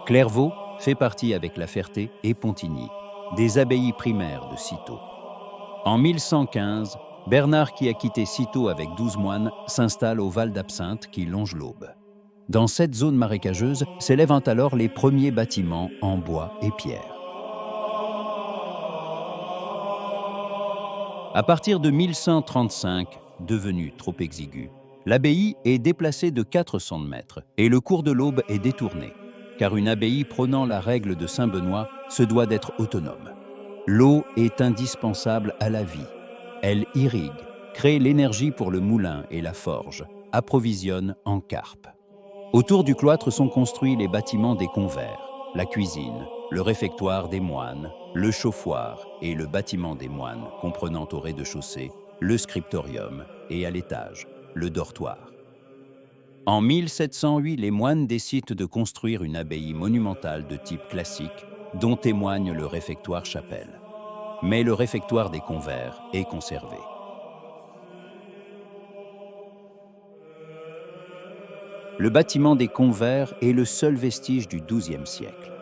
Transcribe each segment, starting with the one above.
Clairvaux fait partie avec La Ferté et Pontigny des abbayes primaires de Cîteaux. En 1115, Bernard, qui a quitté Cîteaux avec 12 moines, s'installe au Val d'Absinthe qui longe l'Aube. Dans cette zone marécageuse s'élèvent alors les premiers bâtiments en bois et pierre. À partir de 1135, devenu trop exigu, l'abbaye est déplacée de 400 mètres et le cours de l'Aube est détourné, car une abbaye prônant la règle de Saint-Benoît se doit d'être autonome. L'eau est indispensable à la vie. Elle irrigue, crée l'énergie pour le moulin et la forge, approvisionne en carpe. Autour du cloître sont construits les bâtiments des convers, la cuisine, le réfectoire des moines, le chauffoir et le bâtiment des moines, comprenant au rez-de-chaussée le scriptorium et à l'étage, le dortoir. En 1708, les moines décident de construire une abbaye monumentale de type classique, dont témoigne le réfectoire-chapelle. Mais le réfectoire des convers est conservé. Le bâtiment des convers est le seul vestige du XIIe siècle.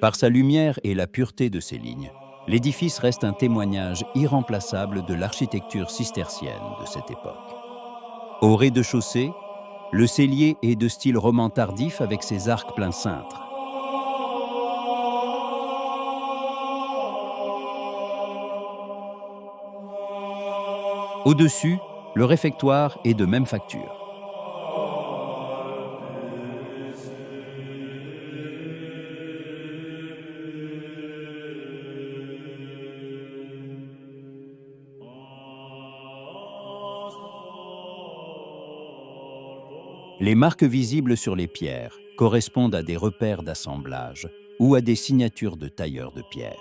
Par sa lumière et la pureté de ses lignes, l'édifice reste un témoignage irremplaçable de l'architecture cistercienne de cette époque. Au rez-de-chaussée, le cellier est de style roman tardif avec ses arcs plein cintre. Au-dessus, le réfectoire est de même facture. Les marques visibles sur les pierres correspondent à des repères d'assemblage ou à des signatures de tailleurs de pierre.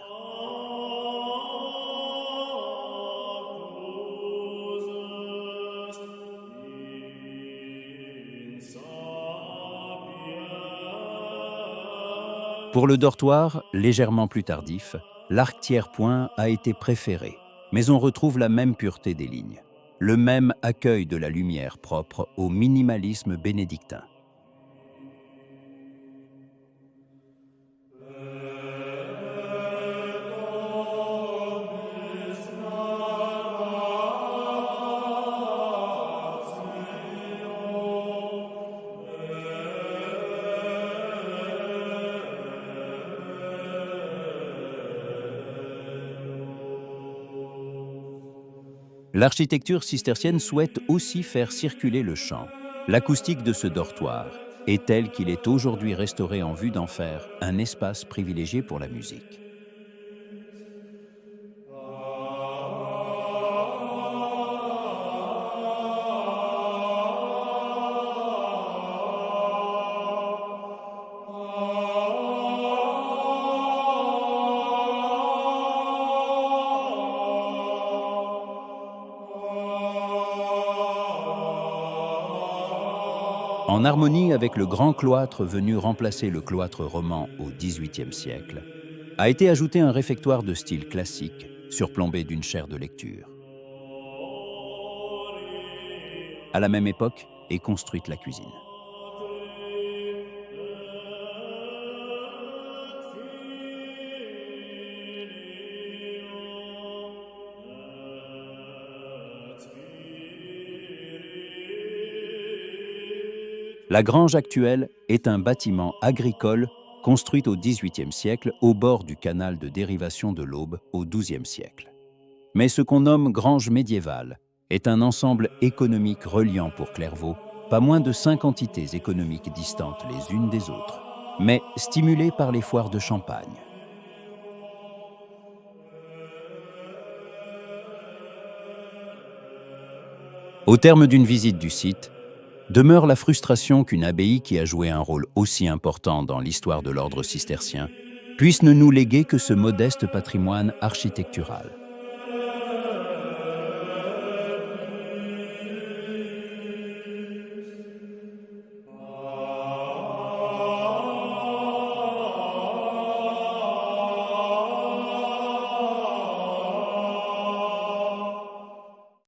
Pour le dortoir, légèrement plus tardif, l'arc tiers-point a été préféré, mais on retrouve la même pureté des lignes, le même accueil de la lumière propre au minimalisme bénédictin. L'architecture cistercienne souhaite aussi faire circuler le chant. L'acoustique de ce dortoir est telle qu'il est aujourd'hui restauré en vue d'en faire un espace privilégié pour la musique. En harmonie avec le grand cloître venu remplacer le cloître roman au XVIIIe siècle, a été ajouté un réfectoire de style classique, surplombé d'une chaire de lecture. À la même époque est construite la cuisine. La grange actuelle est un bâtiment agricole construit au XVIIIe siècle au bord du canal de dérivation de l'Aube au XIIe siècle. Mais ce qu'on nomme grange médiévale est un ensemble économique reliant pour Clairvaux pas moins de 5 entités économiques distantes les unes des autres, mais stimulées par les foires de Champagne. Au terme d'une visite du site, demeure la frustration qu'une abbaye qui a joué un rôle aussi important dans l'histoire de l'ordre cistercien puisse ne nous léguer que ce modeste patrimoine architectural.